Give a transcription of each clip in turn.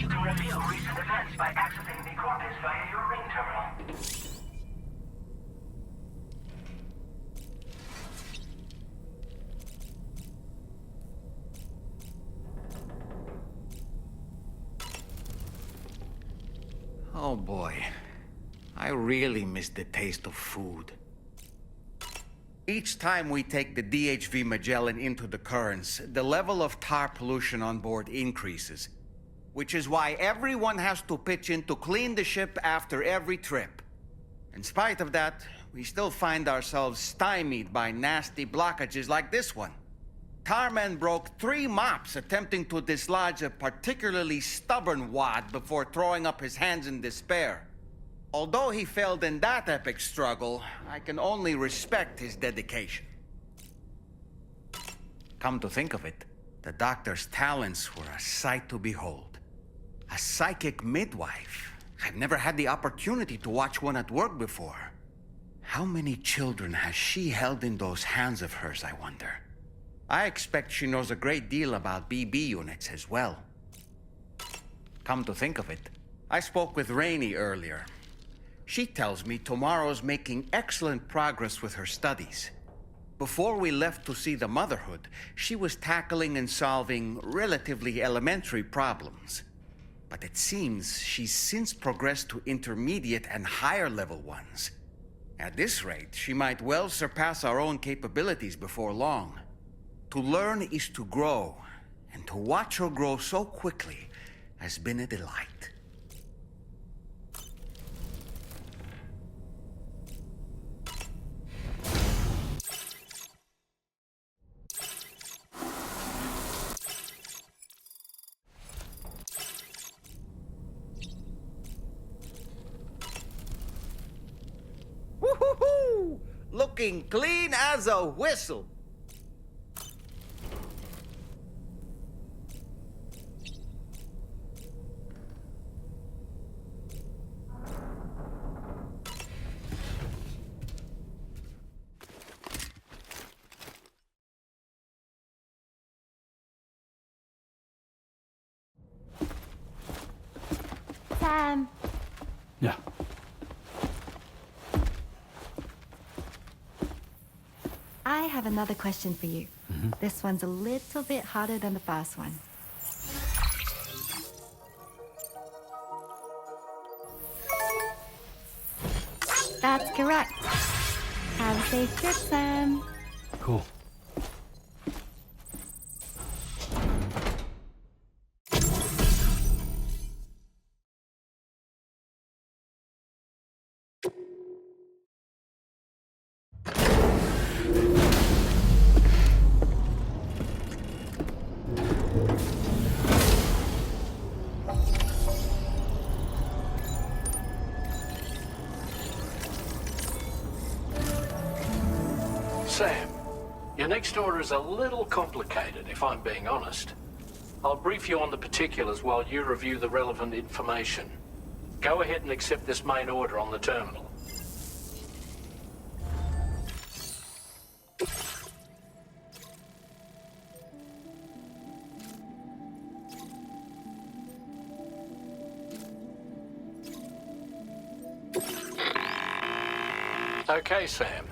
You can reveal recent events by accessing the corpus via your ring terminal. Oh boy, I really miss the taste of food. Each time we take the DHV Magellan into the currents, the level of tar pollution on board increases, which is why everyone has to pitch in to clean the ship after every trip. In spite of that, we still find ourselves stymied by nasty blockages like this one. Tarman broke 3 mops attempting to dislodge a particularly stubborn wad before throwing up his hands in despair. Although he failed in that epic struggle, I can only respect his dedication. Come to think of it, the doctor's talents were a sight to behold. A psychic midwife. I've never had the opportunity to watch one at work before. How many children has she held in those hands of hers, I wonder? I expect she knows a great deal about BB units as well. Come to think of it, I spoke with Rainey earlier. She tells me Tomorrow's making excellent progress with her studies. Before we left to see the Motherhood, she was tackling and solving relatively elementary problems. But it seems she's since progressed to intermediate and higher level ones. At this rate, she might well surpass our own capabilities before long. To learn is to grow, and to watch her grow so quickly has been a delight. Woo-hoo-hoo! Looking clean as a whistle. Sam. Yeah. I have another question for you. This one's a little bit harder than the first one. That's correct. Have a safe trip, Sam. Cool. Sam, your next order is a little complicated, if I'm being honest. I'll brief you on the particulars while you review the relevant information. Go ahead and accept this main order on the terminal. Okay, Sam.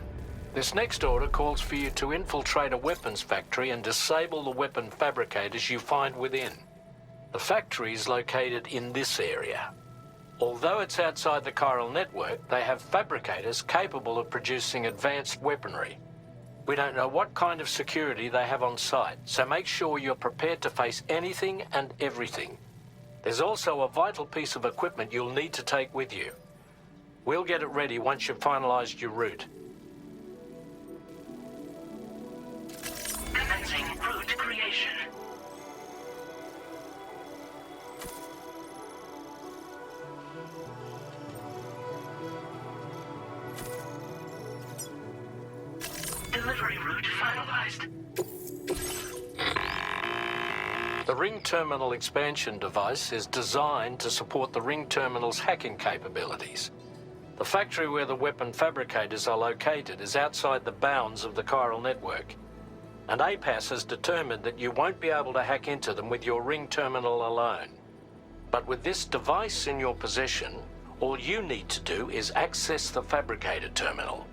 This next order calls for you to infiltrate a weapons factory and disable the weapon fabricators you find within. The factory is located in this area. Although it's outside the Chiral Network, they have fabricators capable of producing advanced weaponry. We don't know what kind of security they have on site, so make sure you're prepared to face anything and everything. There's also a vital piece of equipment you'll need to take with you. We'll get it ready once you've finalized your route. Commencing route creation. Delivery route finalized. The Ring Terminal expansion device is designed to support the Ring Terminal's hacking capabilities. The factory where the weapon fabricators are located is outside the bounds of the Chiral Network, and APAS has determined that you won't be able to hack into them with your Ring Terminal alone. But with this device in your possession, all you need to do is access the fabricator terminal.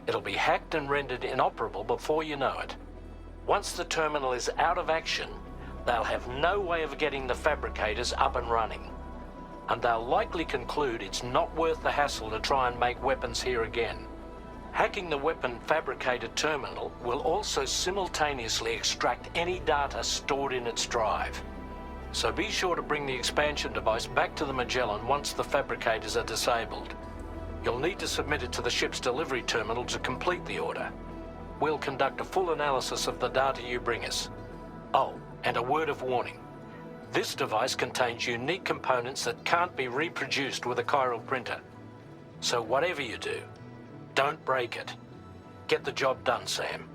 It'll be hacked and rendered inoperable before you know it. Once the terminal is out of action, they'll have no way of getting the fabricators up and running. And they'll likely conclude it's not worth the hassle to try and make weapons here again. Hacking the weapon fabricator terminal will also simultaneously extract any data stored in its drive. So be sure to bring the expansion device back to the Magellan once the fabricators are disabled. You'll need to submit it to the ship's delivery terminal to complete the order. We'll conduct a full analysis of the data you bring us. Oh, and a word of warning. This device contains unique components that can't be reproduced with a chiral printer. So whatever you do, don't break it. Get the job done, Sam.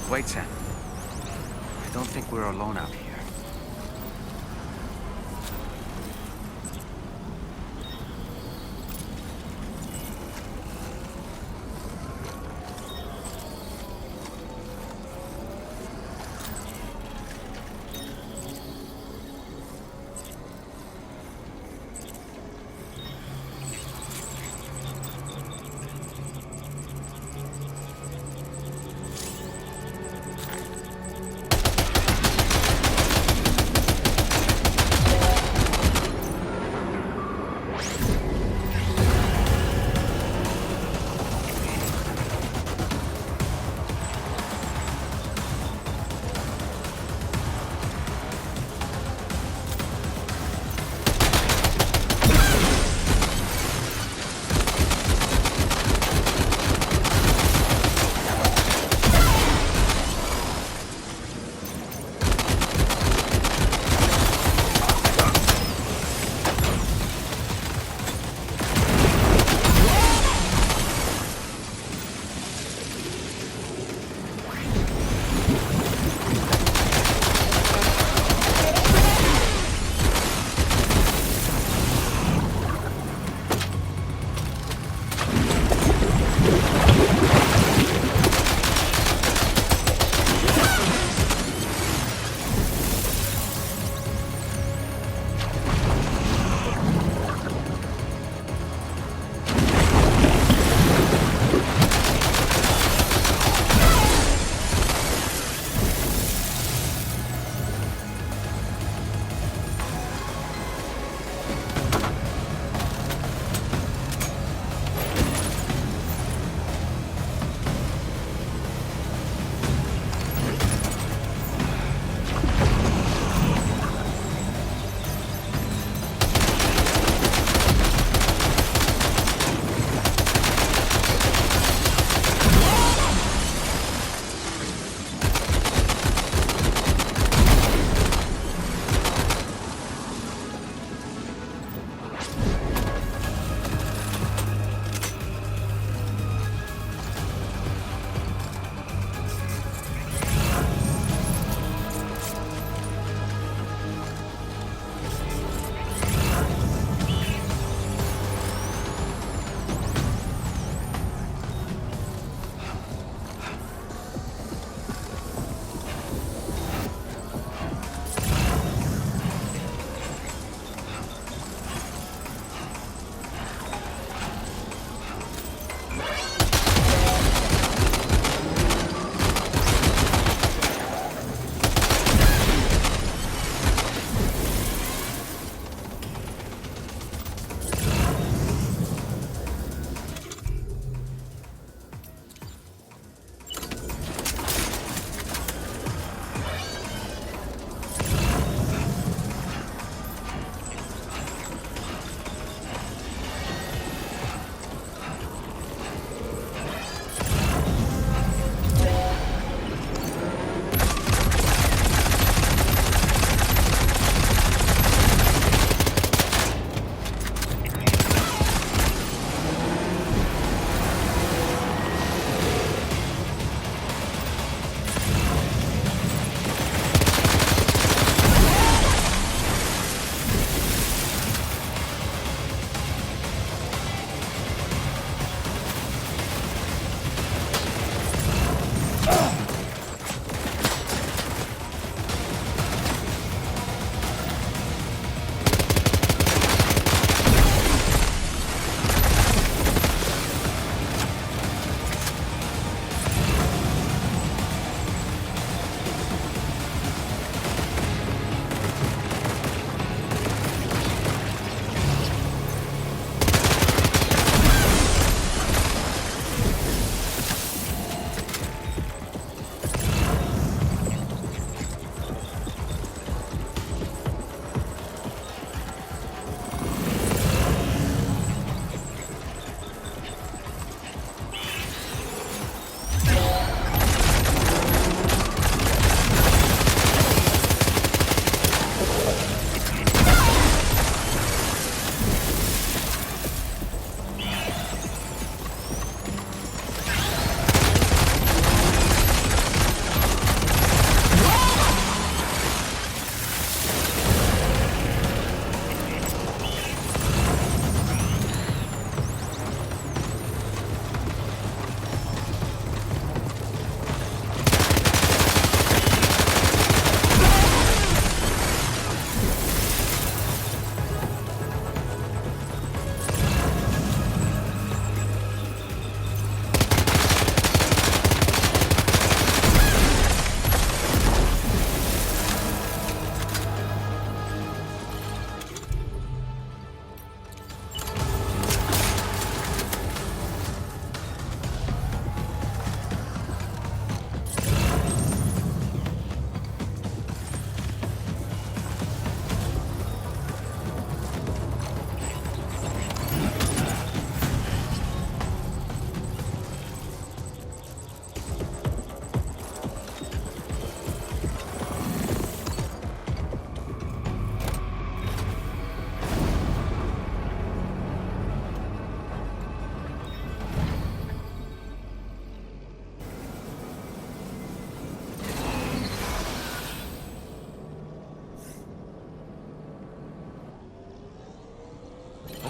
Wait, Sam. I don't think we're alone out here.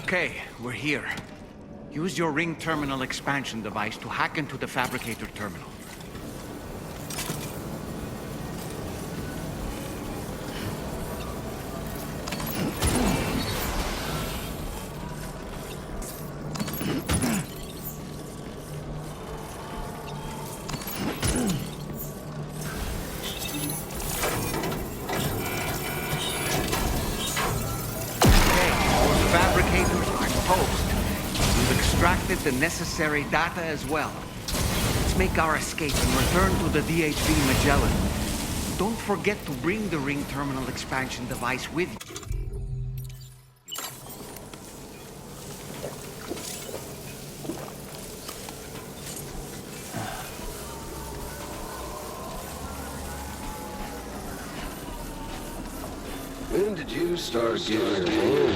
Okay, we're here. Use your ring terminal expansion device to hack into the fabricator terminal. The necessary data as well. Let's make our escape and return to the DHB Magellan. Don't forget to bring the ring terminal expansion device with you. When did you start getting your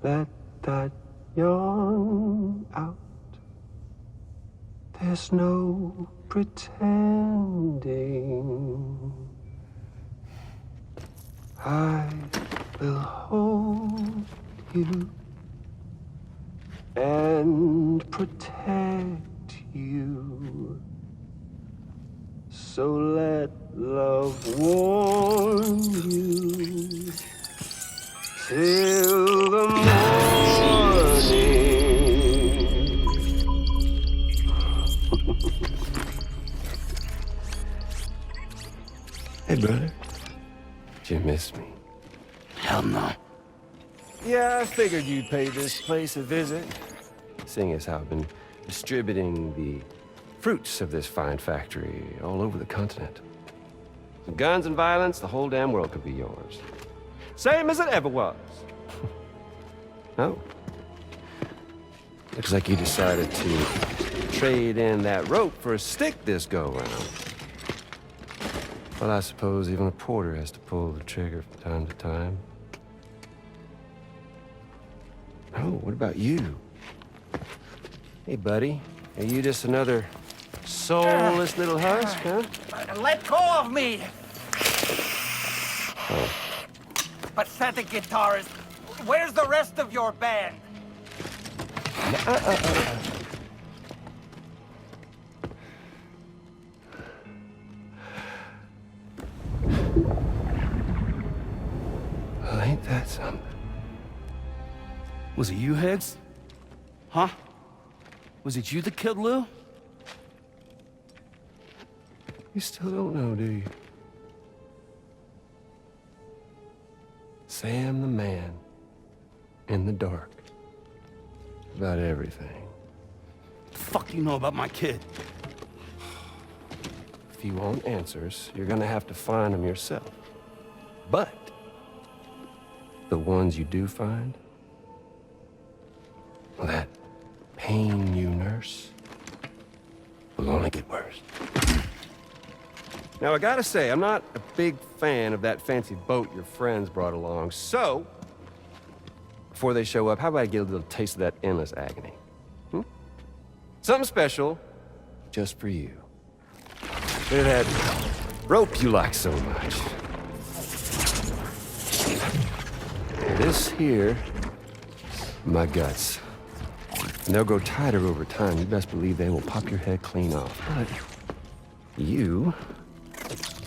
Let that yawn out. There's no pretending. I will hold you and protect you. So let love warm you till the morning. Hey, brother. Did you miss me? Hell no. Yeah, I figured you'd pay this place a visit, seeing as how I've been distributing the fruits of this fine factory all over the continent. Some guns and violence, the whole damn world could be yours. Same as it ever was. Oh. Looks like you decided to trade in that rope for a stick this go-round. Well, I suppose even a porter has to pull the trigger from time to time. Oh, what about you? Hey, buddy. Are you just another soulless little husk, huh? Let go of me! Oh. Pathetic guitarist. Where's the rest of your band? Well, ain't that something? Was it you, Higgs? Huh? Was it you that killed Lou? You still don't know, do you? Sam the man. In the dark. About everything. The fuck you know about my kid? If you want answers, you're gonna have to find them yourself. But the ones you do find, well, that pain you nurse will only get worse. Now, I gotta say, I'm not a big fan of that fancy boat your friends brought along, so before they show up, how about I get a little taste of that endless agony? Something special, just for you. Bit of that rope you like so much. This here, my guts. And they'll grow tighter over time. You best believe they will pop your head clean off. But you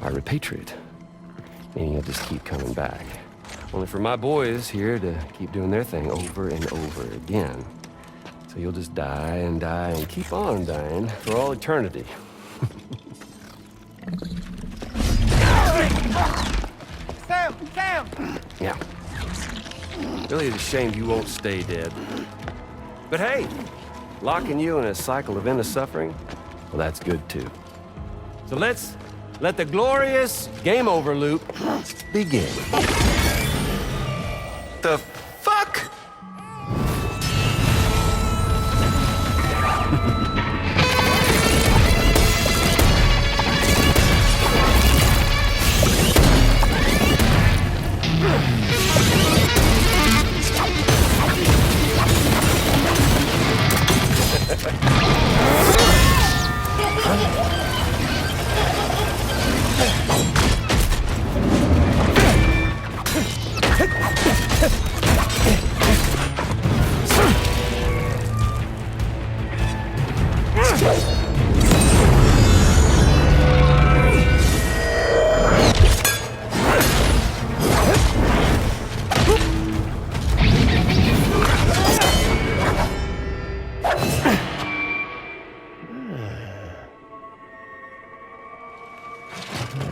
are repatriate, meaning you'll just keep coming back. Only for my boys here to keep doing their thing over and over again. So So you'll just die and die and keep on dying for all eternity. Sam! Yeah. Really, it's a shame you won't stay dead. But hey, locking you in a cycle of endless suffering, well, that's good too. So let's let the glorious game over loop begin. The fuck?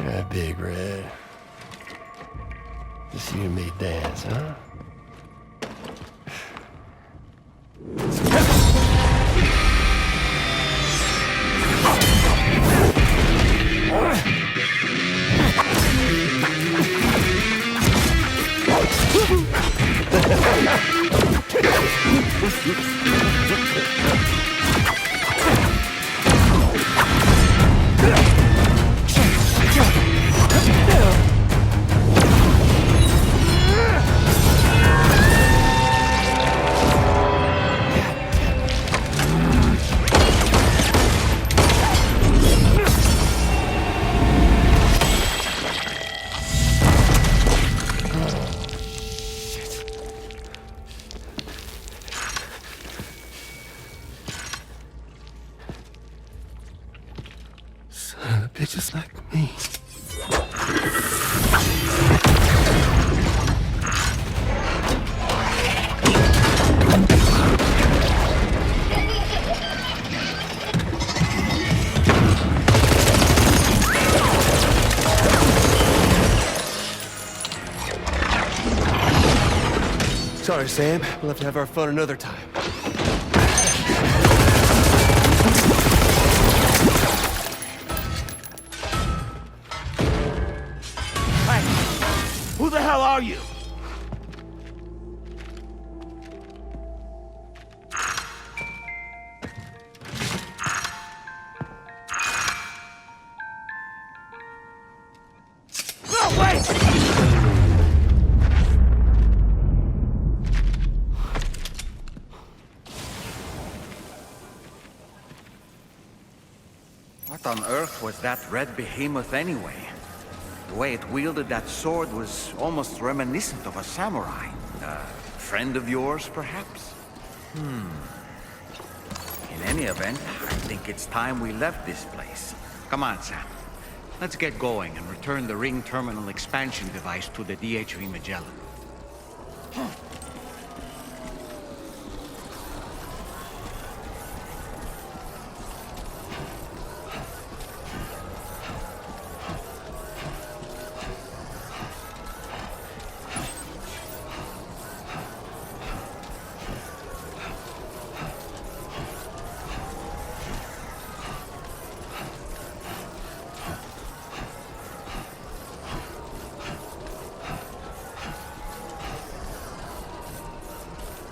Yeah, Big Red. Just you and me dance, huh? Son of a bitches like me. Sorry, Sam. We'll have to have our fun another time. Hey! Who the hell are you? No, wait! What on earth was that red behemoth anyway? The way it wielded that sword was almost reminiscent of a samurai. A friend of yours, perhaps? In any event, I think it's time we left this place. Come on, Sam. Let's get going and return the ring terminal expansion device to the DHV Magellan.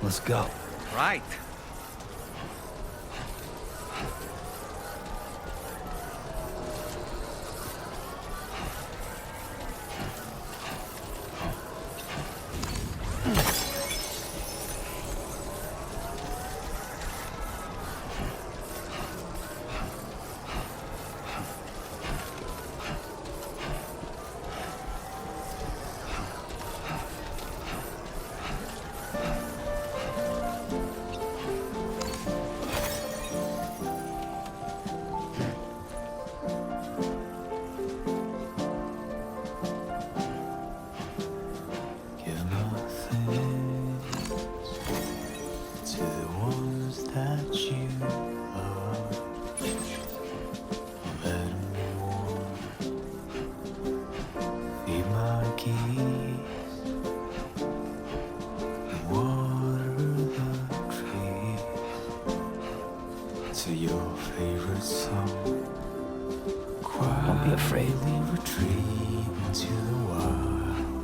Let's go. Right. your favorite song. Don't be afraid. Quietly retreat into the wild,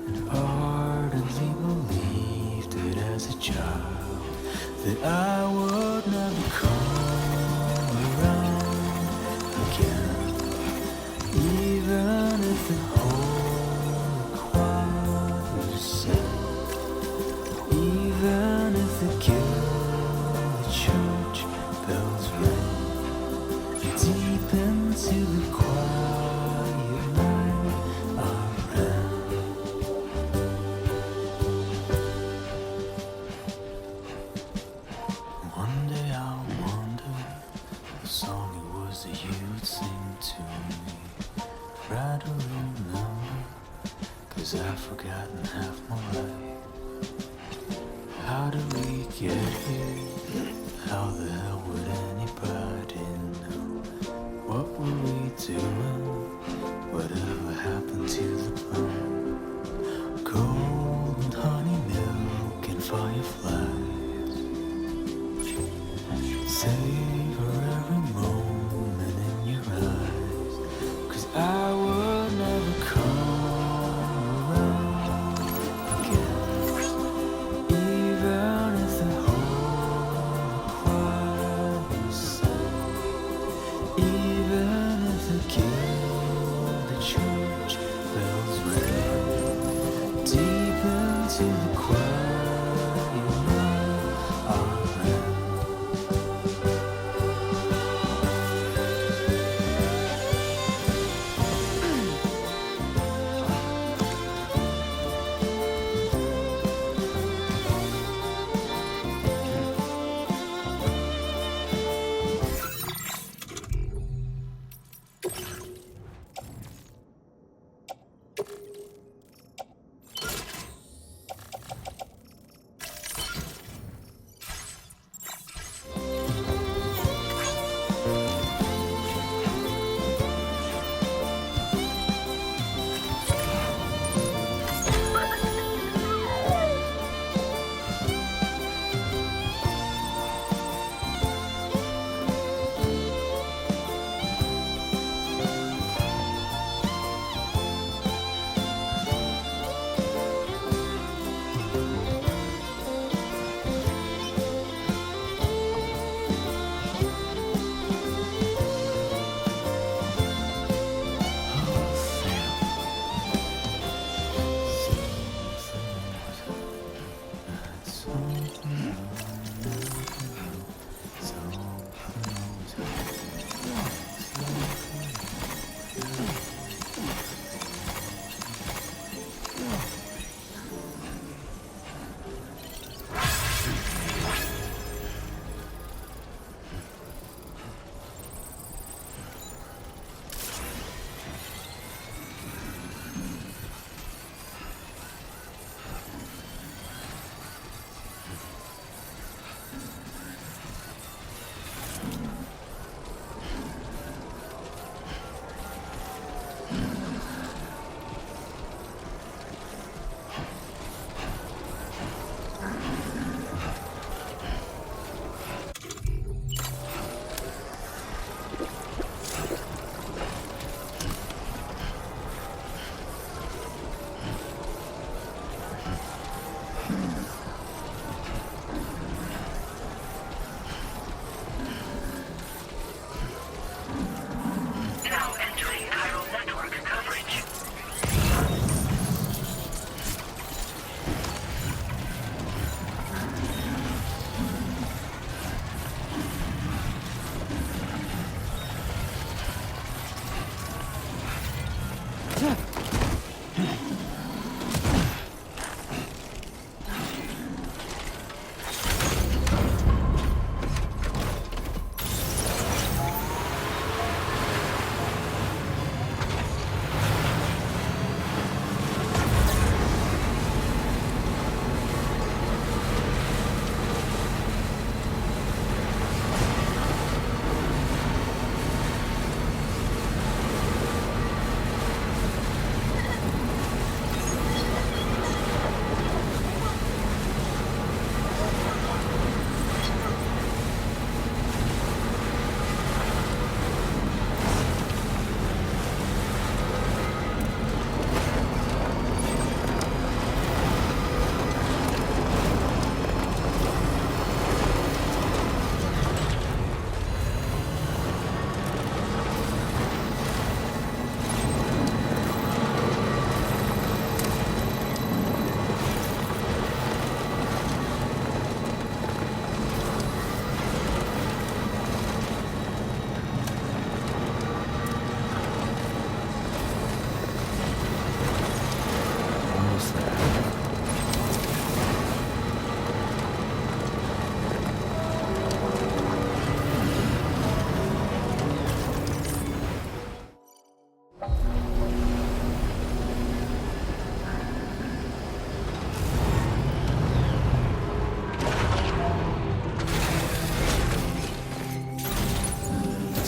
and ardently believed it as a child that I would never come around again, even if the whole choir sang, even if the guild, the church bells rang. Deep into the quiet night I ran. One day I'll wonder what song it was that you'd sing to me. Try to remember, 'cause I've forgotten half my life. How did we get here? How the hell would anybody know? What were we doing? Whatever happened to the plan? Gold and honey milk and fireflies. Savor every moment in your eyes, 'cause I would never come around again, even if the whole choir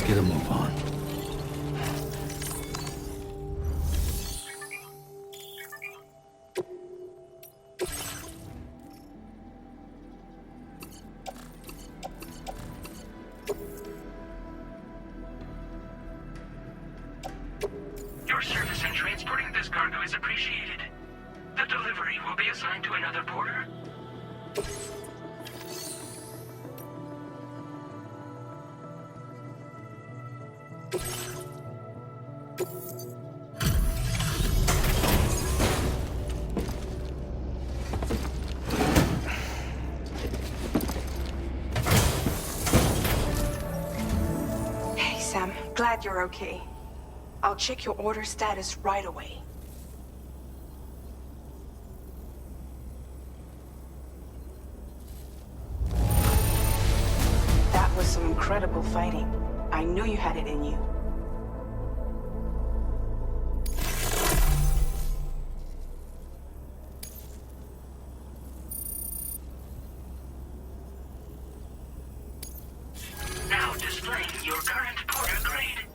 get a move on. Your service in transporting this cargo is appreciated. The delivery will be assigned to another porter. Hey, Sam. Glad you're okay. I'll check your order status right away. That was some incredible fighting. I knew you had it in you. Now displaying your current porter grade.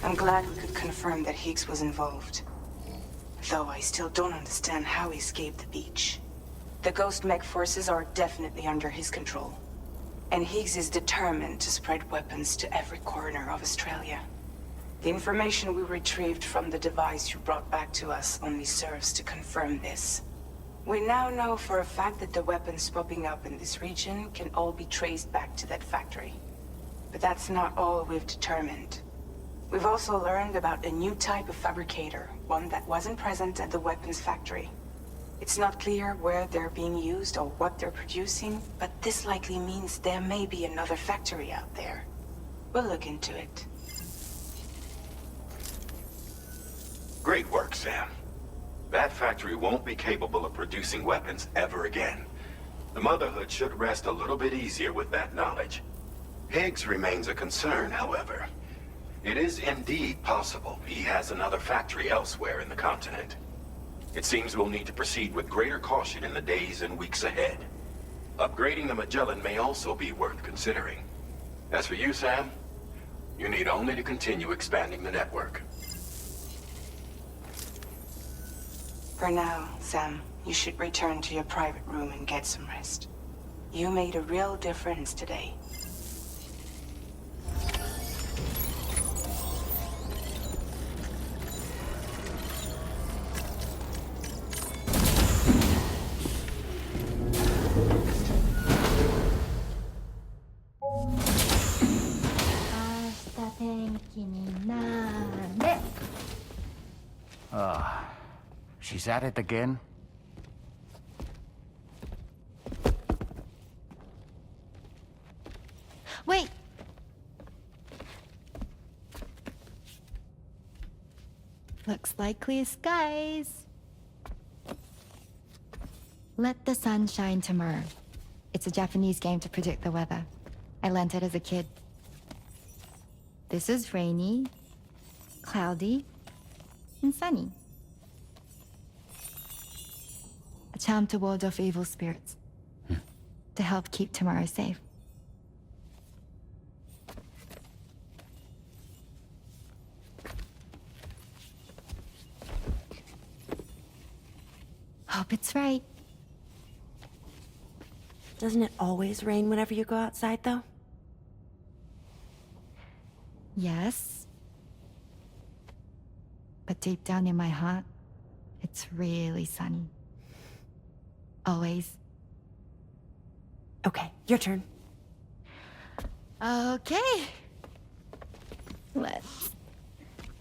I'm glad we could confirm that Higgs was involved. Though I still don't understand how he escaped the beach. The Ghost Mech forces are definitely under his control. And Higgs is determined to spread weapons to every corner of Australia. The information we retrieved from the device you brought back to us only serves to confirm this. We now know for a fact that the weapons popping up in this region can all be traced back to that factory. But that's not all we've determined. We've also learned about a new type of fabricator, one that wasn't present at the weapons factory. It's not clear where they're being used or what they're producing, but this likely means there may be another factory out there. We'll look into it. Great work, Sam. That factory won't be capable of producing weapons ever again. The Motherhood should rest a little bit easier with that knowledge. Higgs remains a concern, however. It is indeed possible he has another factory elsewhere in the continent. It seems we'll need to proceed with greater caution in the days and weeks ahead. Upgrading the Magellan may also be worth considering. As for you, Sam, you need only to continue expanding the network. For now, Sam, you should return to your private room and get some rest. You made a real difference today. She's at it again? Wait! Looks like clear skies. Let the sun shine tomorrow. It's a Japanese game to predict the weather. I learned it as a kid. This is rainy, cloudy, and sunny. A charm to ward off evil spirits. To help keep tomorrow safe. Hope it's right. Doesn't it always rain whenever you go outside, though? Yes. But deep down in my heart, it's really sunny. Always. Okay, your turn. Okay. Let's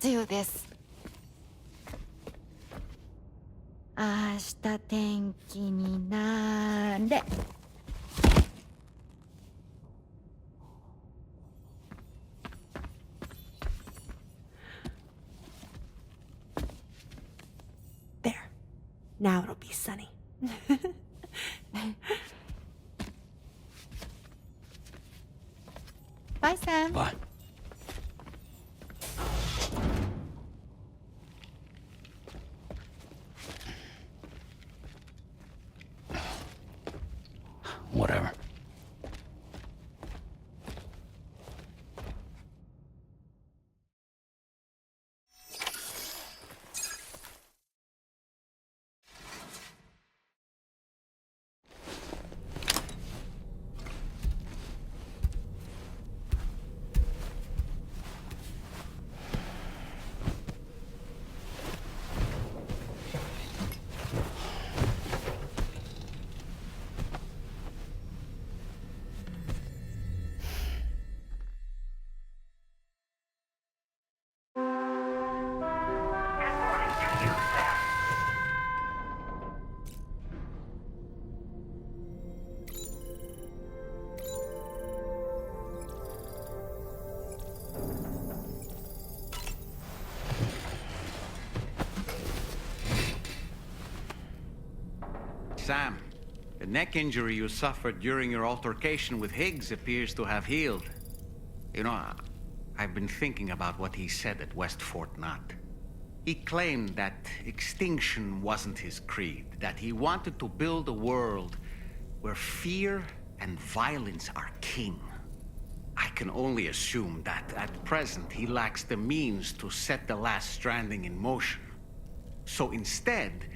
do this. 明日天気になれ。There. Now it'll be sunny. Bye, Sam. Bye. Sam, the neck injury you suffered during your altercation with Higgs appears to have healed. You know, I've been thinking about what he said at West Fort Knot. He claimed that extinction wasn't his creed, that he wanted to build a world where fear and violence are king. I can only assume that at present he lacks the means to set the last Stranding in motion. So instead,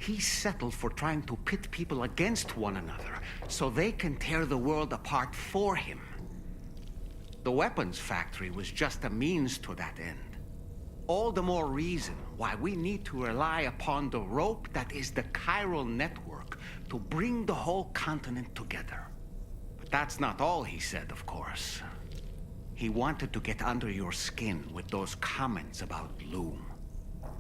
he settled for trying to pit people against one another so they can tear the world apart for him. The weapons factory was just a means to that end. All the more reason why we need to rely upon the rope that is the Chiral Network to bring the whole continent together. But that's not all he said, of course. He wanted to get under your skin with those comments about Loom.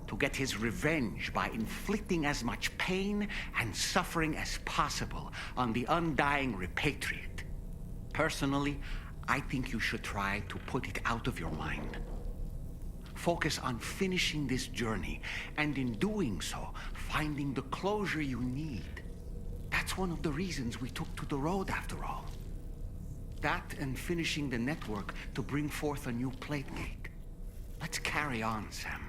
To get his revenge by inflicting as much pain and suffering as possible on the undying repatriate. Personally, I think you should try to put it out of your mind. Focus on finishing this journey, and in doing so, finding the closure you need. That's one of the reasons we took to the road, after all. That and finishing the network to bring forth a new plate gate. Let's carry on, Sam.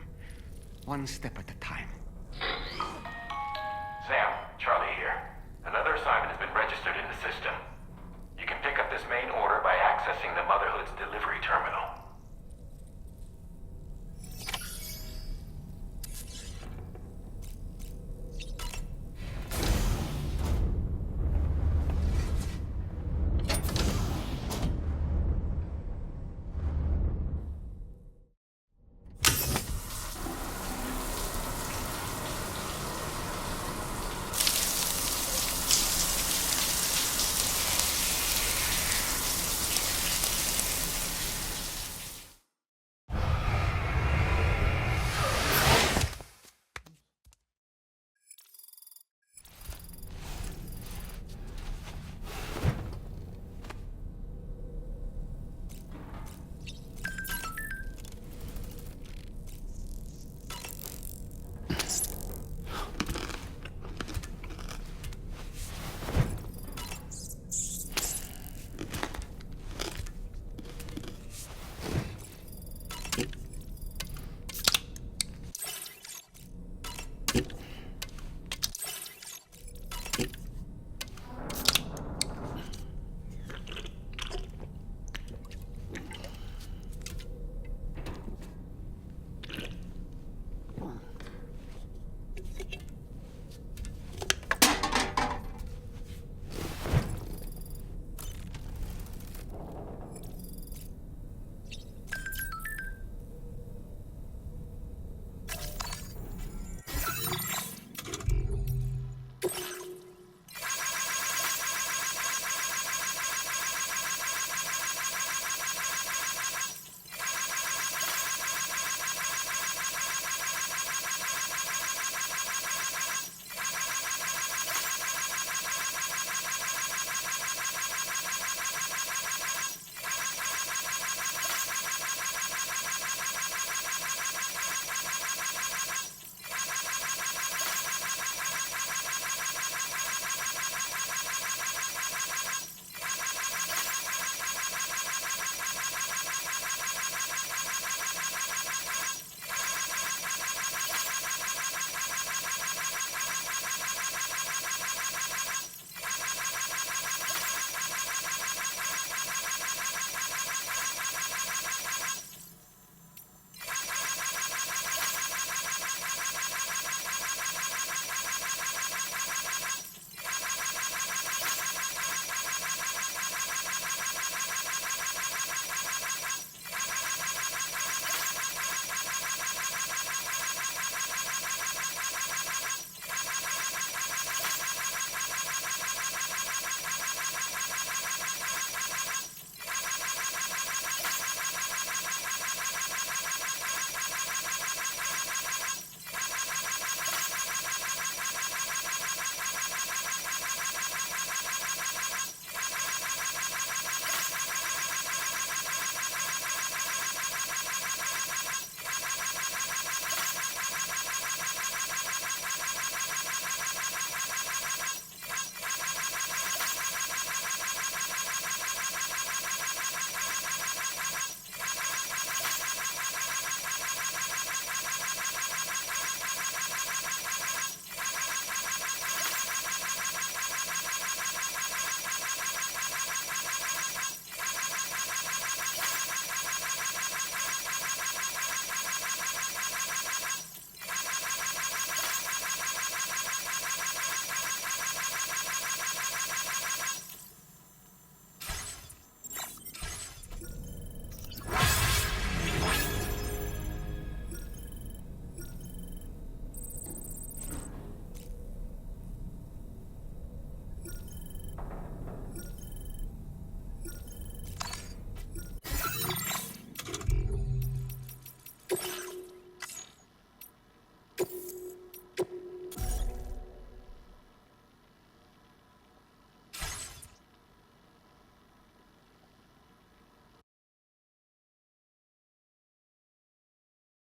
One step at a time.